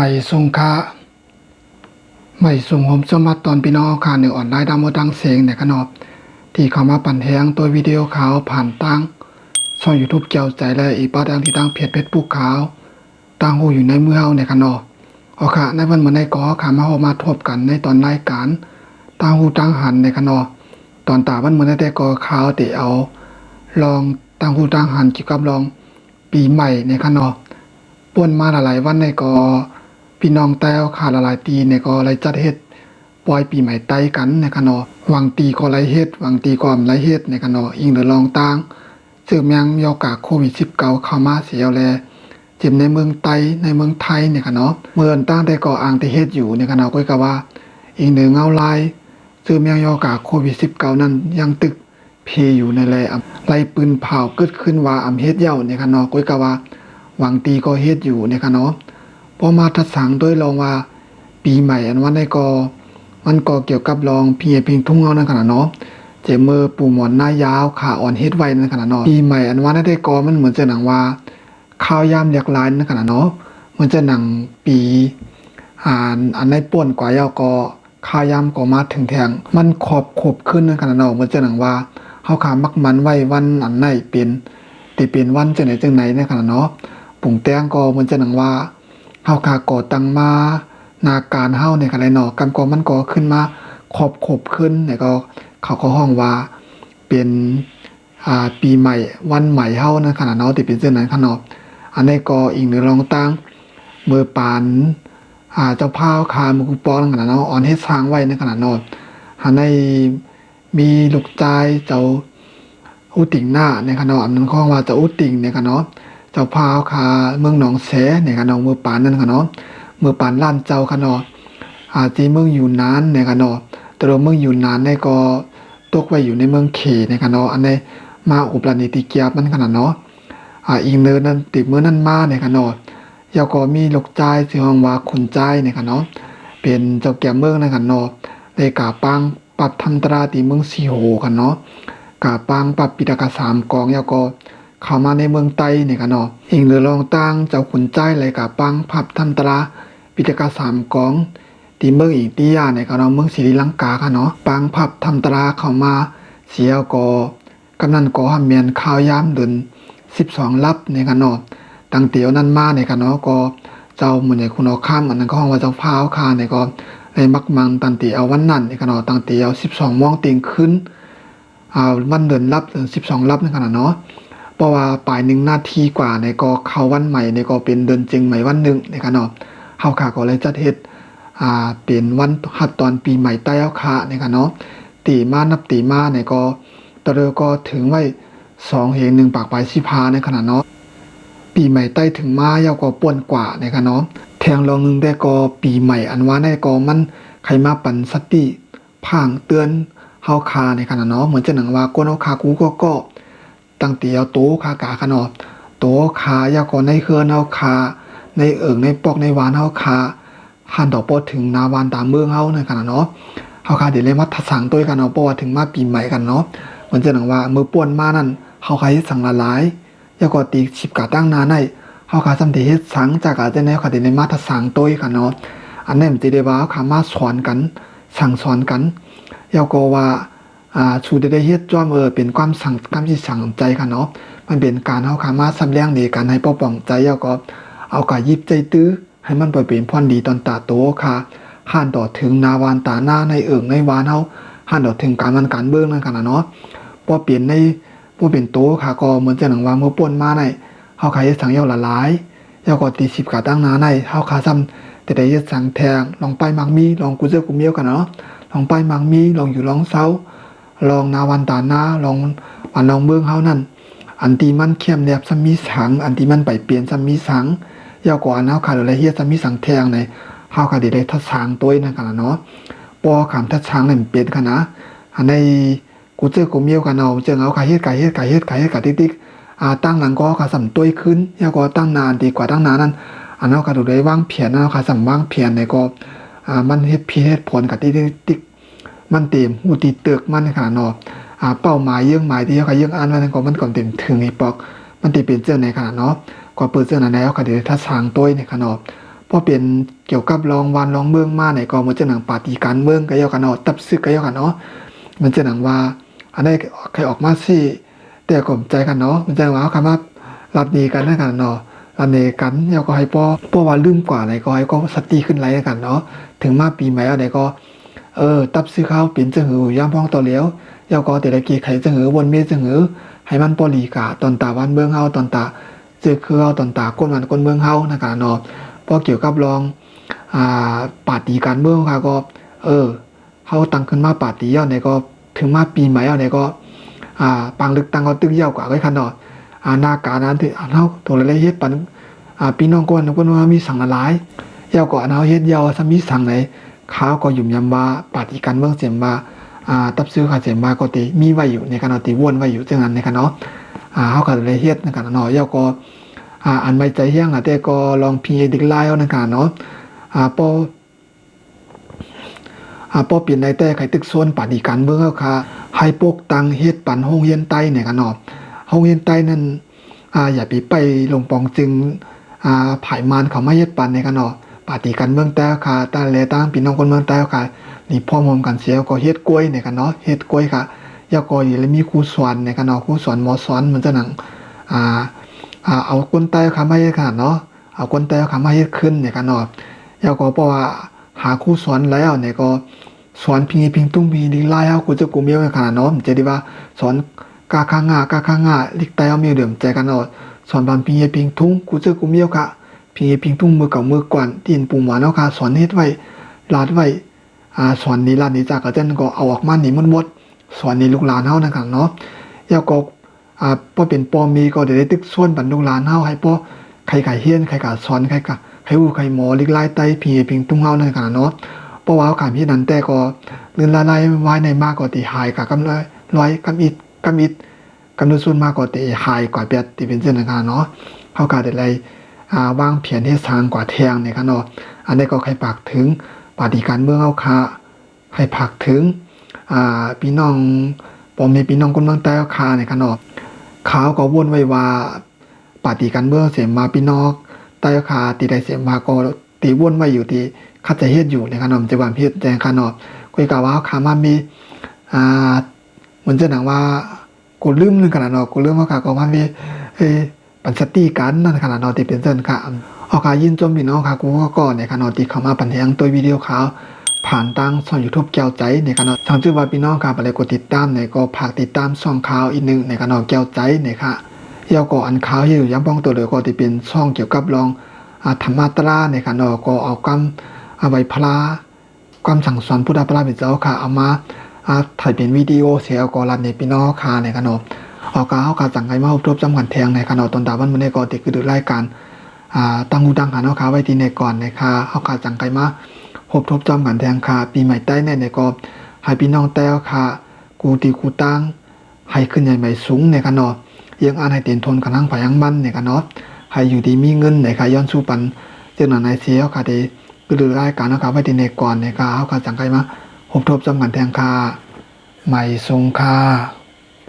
ไม่ทรงค่าไม่ทรงผมสมัติตอนพี่น้องข่าวในออนไลน์ดำดังเสียงในขนอบที่เข้ามาปั่นแหงตัววิดีโอข่าวผ่านตั้งช่อง YouTube เกี่ยวใจและอีกป้าดังที่ตั้งเพจFacebookข่าวตั้งหูอยู่ในมือเฮาในขนอบเอาค่ะในวันเมื่อในก่อขามาทบกันในตอนรายการตั้งหูตั้งหันในขนอบตอนตาวันเมื่อในแต่ก่อข่าวติเอาลองตั้งหูตั้งหันเกี่ยวกับลองปีใหม่ในขนอบป่วนมาหลายวันในก่อพี่น้องแต้วขาหลายตีในก็ไรจัดเฮ็ดปล่อยปีใหม่ไต้กันในขนอหวังตีก็ไรเฮ็ดหวังตีก็ไรเฮ็ดในขนออิงเดือลองต่างซึ่งยังยอกาโควิด19เข้ามาเสียแลเจ็บในเมืองไต้ในเมืองไทยในขนอเมื่อตั้งแต่ก่ออ่างที่เฮ็ดอยู่ในขนอก็ว่าอีกหนึ่งเงาลายซึ่งยังยอกาโควิด19นั้นยังตึกเพอยู่ในแลไล่ปืนเผาเกิดขึ้นว่าเฮ็ดเย้าในขนอก็ว่าหวังตีก็เฮ็ดอยู่ในขนอพอมาทัดสังด้วยลองว่าปีใหม่อันว่าในก็มันก็เกี่ยวกับลองเพียงทุ่งเฮานั่นขนาดเนาะเจมือปูหมอนหน้ายาวขาอ่อนเฮ็ดไว้นั่นขนาดเนาะปีใหม่อันว่าได้ก็มันเหมือนจะหนังว่าข้าวยามเรียกลายนั่นขนาดเนาะมันจะหนังปีอันในป่วนกว่ายาวก็ข้าวยามก็มาถึงแทงมันขบขึ้นนั่นขนาดเนาะมันจะหนังว่าเฮาขามักมันไว้วันอันไหนเป็นวันจังไหนนั่นขนาดเนาะปุ่งแต้งก็มันจะหนังว่าเฮาขาก่อตั้งมานาการเฮาในกันไรเนาะกำก็มันก็ขึ้นมาขบขึ้นเนี่ยก็เขาก็ห้องว่าเป็นปีใหม่วันใหม่เฮานั่นขนาดเนาะที่เป็นเช่นนั้นขนาดอันนี้ก็อีกหนึ่งรองตั้งมือปานเจ้าพาวคามือกุปองขนาดเนาะอ่อนเฮ็ดสร้างไว้ในขนาดเนาะอันในมีลูกชายเจ้าอุติ่งหน้าในขนาดอันนั้นข้องว่าเจ้าอุติ่งในขนาดเนาะเจ้าพาวคาเมืองหนองแสในขนาดมือปานนั่นขนาดเนาะเมื่อปานล้านเจ้าขนอจีเมืองอยู่นานในขนอตัวเมืองอยู่นานในก็ตกไว้อยู่ในเมืองเขในขนออันในมาอุปราณิติเกียบมันขนาดเนาะอีกเนินนั้นติดเมื่อนั้นมาในขนอยาก็มีลูกใจที่ห้องว่าขุนใจในขนอเป็นเจ้าแก่เมืองในขนอในกาปังปรับทำตราตีเมืองสีโหขนอกาปังปรับปิฎก3 กองยาก็เข้ามาในเมืองไต้ในขนออีกเรือรองตั้งเจ้าขุนใจเลยกาปังปรับทำตราปิฎก3 กองตีเมืองอีกตียาในขนมเมืองศรีลังกาค่ะเนาะปังพับทำตราเข้ามาเสียก็กำนันก็หำเมียนข้าวยามเดือน12ลับในขนมตั้งเตียวนั้นมาในขนมก็เจ้าหมู่ในคุณเอาข้ามอันนั้นก็ห้องว่าเจ้าพาวคาในก็เลยมักมังตั้งเตียววันนั้นในขนมตั้งเตียว12 โมงเตียงขึ้นวันเดือนลับเดือน12ลับในขนมเนาะเพราะว่าปลาย1 นาทีกว่าในก็เข้าวันใหม่ในก็เป็นเดือนจึงใหม่วันหนึ่งในขนมเฮาค่ะก็เลยจัดเฮ็ดเป็นวันฮัดตอนปีใหม่ใต้เฮาค่ะนี่ค่ะเนาะตีมานับตีมาเนี่ยก็ตะเรอก็ถึงไว้2 เหง1 ปากปลายสิพาในขณะเนาะปีใหม่ใต้ถึงมาเฮาก็ป่วนกว่าในค่ะเนาะแทงลองนึงได้ก็ปีใหม่อันว่าในก็มันใครมาปั่นสติพางเตือนเฮาค่ะในขณะเนาะเหมือนจะหนังว่าก้นเฮาค่ะกูก็ตั้งเตียวโตคากาค่ะเนาะโตขาเฮาก็ในเฮือนเฮาค่ะในในปอกในหวานเฮาค่ะหันต่อปอถึงนาวานตามเมืองเฮาในขณะเนาะเฮาค่ะเดี๋ยวเลยมาทัดสังตัวกันเนาะเพราะว่าถึงมาปีใหม่กันเนาะมันจะหนังว่ามือป่วนมานั่นเฮาค่ะเฮ็ดสังละหลายยาก็ตีฉิบกะตั้งนาในเฮาค่ะซำที่เฮ็ดสังจากอาจจะแนวค่ะเดี๋ยวเลยมาทัดสังตัวกันเนาะอันนั้นมันสิได้ว่าเฮาค่ะมาสอนกันสั่งสอนกันยาก็ว่าชูได้เฮ็ดจ้อมเป็นความที่สั่งใจค่ะเนาะมันเป็นการเฮาค่ะมาสำแดงในการให้ปกป้องใจยาก็เอากะยิบใจตื้อให้มันไปเป็นพรดีตอนตาโตค่ะห่านต่อถึงนาวานตาหน้าในในวานเฮาห่านต่อถึงการเบิ่งนั่นกันเนาะบ่เปลี่ยนในบ่เป็นโตค่ะก็เหมือนจะหนังว่าเมื่อป่นมาในเฮาค่ะเฮ็ดสังเยาละหลายยาก็ตี10กะตั้งนาในเฮาค่ะซ้ำแต่ได้เฮ็ดสังแทงลองไปมักมีลองกูเจอกูเมียวกันเนาะลองไปมักมีลองอยู่ลองเซาลองนาวานตาหน้าลองวันลองเบิ่งเฮานั่นอันที่มันเข้มแนบซ้ำมีสังอันที่มันไปเปลี่ยนซ้ำมีสังยาวกว่าเฮาค่ะเลยเฮ็ดซ้ำมีสังแทงในเฮาค่ะได้ทัดช้างตัวนั่นกันเนาะปอขามทัดช้างนั่นเปลี่ยนกันนะอันในกูเจอกูเมียวกันเอาเจอเอาค่ะเฮ็ดติ๊กตั้งหลังก็ค่ะสำตัวขึ้นยาวก็ตั้งนานดีกว่าตั้งนานนั้นอันเฮาค่ะได้วางแผนเฮาค่ะสำวางแผนในก็มันเฮ็ดผลกับติ๊กมันเต็มหูตีตึกมันค่ะเนาะเป้าหมายเยื่อหมายที่เฮาค่ะเยื่ออันว่านั้นก็มันก่อนเต็มถึงไอ้ปอกมันสิเป็นเจ้าในค่ะเนาะก็เปิดเสื้อหนาแนวค่ะเดี๋ยวถ้าสร้างตัวในขนมป พอเป็นเกี่ยวกับรองวันรองเมืองมาไหนก็มันจะหนังปาฏิการเมืองก็ยอกันเนาะตับซึกก็ยอกันเนาะมันจะหนังว่าอันนี้ใครออกมาสิแต่ก็ใจกันเนาะมันจะว่าคำว่ารัดนี้กันนะกันเนาะรัดนี้กันยอก็ให้ป้อว่าลืมกว่าอะไรก็ให้ก็สติขึ้นไรกันเนาะถึงมาปีใหม่อะไรก็ตับซึกเขาเปลี่ยนจะหือย่ำพ้องต่อเลี้ยวยอก็แต่ละกี่ไข่จะหือวนเมจะหือให้มันปอลีกะตอนตาวันเมืองเฮาตอนตาเจอคือเฮาตอนตาก้นวันก้นเมืองเฮานะกันเนาะพอเกี่ยวกับรองปาฏิการเมืองค่ะก็เขาตั้งขึ้นมาปาฏิย่อในก็ถึงมาปีใหม่เอาในก็ปังลึกตั้งก็ตึกยาวกว่าไว้คันเนาะหน้าการนั้นที่เฮาตัวละเฮ็ดปันพี่น้องก้นว่ามีสั่งละหลายยาวกว่าเฮาเฮ็ดยาวซะมีสั่งไหนข้าวก็ยุ่มยำว่าปาฏิการเมืองเสียมว่าตับซื้อขาเสียมว่าก็ติมีไว้อยู่ในกันเนาะติวนไว้อยู่จังนั้นในกันเนาะเฮาก็เลยเฮ็ดในกันเนาะยาวก็อันไม่ใจเฮียงแต่ก็ลองพีดิกไลเอาในกันเนาะป้อเปลี่ยนได้แต่ไข่ตึกโซนปาฏิการเมืองเฮาค่ะให้ปกตังเฮ็ดปันโรงเรียนใต้ในกันเนาะโรงเรียนใต้นั้นอย่าไปลงปองจึงผายมานเขามาเฮ็ดปันในกันเนาะปาฏิการเมืองใต้ค่ะตาแลตั้งพี่น้องคนเมืองใต้ค่ะนี่พร้อมกันเสียก็เฮ็ดกล้วยในกันเนาะเฮ็ดกล้วยค่ะยาก็อยู่แล้วมีครูสอนในกันเนาะครูสอนหมอสอนมันจะหนังเอาคนใต้ค่ะมาเฮ็ดค่ะเนาะเอาคนใต้ค่ะมาเฮ็ดขึ้นในกันเนาะยาก็เพราะว่าหาครูสอนแล้วเนี่ยก็สอนพิงตุ้งพิงลิงไล่เฮากูจะกูเมียวขนาดเนาะจะได้ว่าสอนกาคางาลิกไตเอาเมียวเดิมใจกันเนาะสอนบานพิงทุ่งกูจะกูเมียวค่ะพิงทุ่งมือเก่ามือก่อนตีนปุ่มหวานเนาะค่ะสอนเฮ็ดไว้ลาดไว้สอนนี้ลาดนี้จากก็จันก็เอาออกมานี่หมดสอนนี่ลูกหลานเฮานั่นค่ะเนาะยาก็ป้อเป็นป้อมีก็ได้ตึกส่วนบันลูกหลานเฮาให้ป้อใครเฮียนใครก็สอนใครวู้ใครหมอลิกไล่ไตพิงตุ้งเฮานั่นค่ะเนาะเพราะว่าขามที่นั้นแต่ก็เลื่อนละลายไว้ในมากกว่าตีหายกับกำเลยร้อยกำอิดกำนวนส่วนมากกว่าตีหายกว่าเบียดตีเป็นเส้นนะคะเนาะเขาการอะไรวางเพียนที่ทางกว่าแทงเนี่ยค่ะเนาะอันนี้ก็ใครปากถึงปฏิการเมืองเอาค่ะใครผักถึงพี่น้องผมมีพี่น้องคนเมืองใต้เอาค่ะเนี่ยค่ะเนาะเขาก็วนไว้ว่าปฏิการเมืองเสียมาพี่น้องใต้เอาค่ะตีได้เสียมาก็ตีวนไว้อยู่ที่ข้าจะเฮ็ดอยู่ในขนมจะหวานเฮ็ดแจงขนมคุยกับว่าขามามีเหมือนจะหนังว่ากูลืมนึงขนาดเนาะกูลืมว่าขาก็มามีปัญสติกันนั่นขนาดเนาะที่เป็นเส้นค่ะเอาขายินจมพี่น้องค่ะกูก็ก่อนในขนมที่เข้ามาปันแทงตัววิดีโอขาวผ่านทางช่อง YouTube แก้วใจในขนมทางชื่อว่าพี่น้องค่ะไปเลยกดติดตามในก็ฝากติดตามช่องข่าวอีกนึงในขนมแก้วใจในค่ะยาวก็อันข่าวอยู่ย้ำป้องตัวเลยก็ที่เป็นช่องเกี่ยวกับรองธรรมะตราในขนมก็เอาเอาไว้พลาความสั่งสอนพุทธพระเป็นเจ้าค่ะเอามาถ่ายเป็นวิดีโอเสียกอรันในพี่น้องค่ะในขนมเอาการสั่งไก่มาทบจำกันแทงในขนมตอนตาวันมันในก่อนติดคือดูรายการตั้งหูดังค่ะเนาะค่ะไว้ที่ในก่อนในค่ะเอาการสั่งไก่มาทบจำกันแทงค่ะปีใหม่ใต้ในก็ให้พี่น้องแต้วค่ะกูตีกูตั้งให้ขึ้นใหญ่ใหม่สูงในขนมยังอ่านให้เตียนทนกันทั้งฝ่ายยังมันในขนมให้อยู่ดีมีเงินในค่ะย้อนสู้ปันเจ้าหน้าในเสียค่ะดีก็ดูรายการนะครับไว้ที่ในก่อนในค่ะเขาการสั่งไก่มาทบจำกันแทงค่ะใหม่ทรงค่ะ